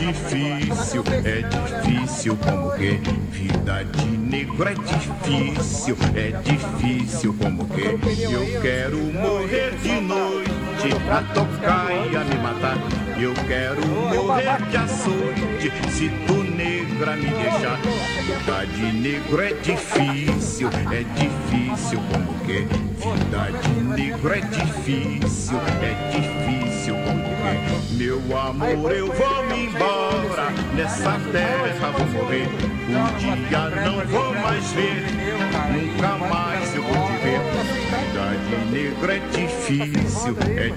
difícil como que vida de negro é difícil como que eu quero morrer de noite pra tocar e a me matar. Eu quero morrer de açoite se tu negra me deixar. Vida de negro é difícil como que vida de negro é difícil como que meu amor eu vou me embora, nessa terra vou morrer, um dia não vou mais ver, nunca mais eu vou te ver. Vida de negro é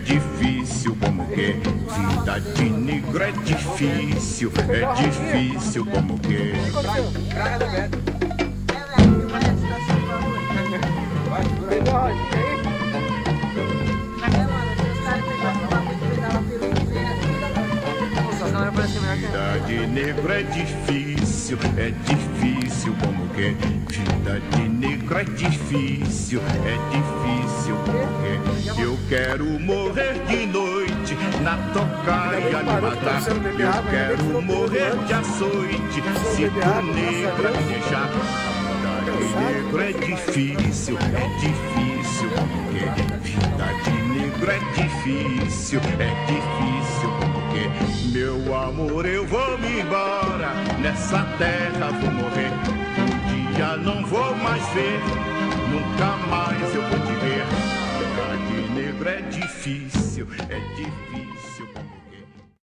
difícil como que vida de negro é difícil como que vida de negro é difícil como que vida de negro é difícil como que eu quero morrer de noite na tocaia me matar. Eu quero morrer de açoite se tu negra me deixar. Vida de negro é difícil como que vida de negro é difícil como que meu amor eu vou me embora, nessa terra vou morrer, um dia não vou mais ver, nunca mais eu vou te ver. Vida de negro é difícil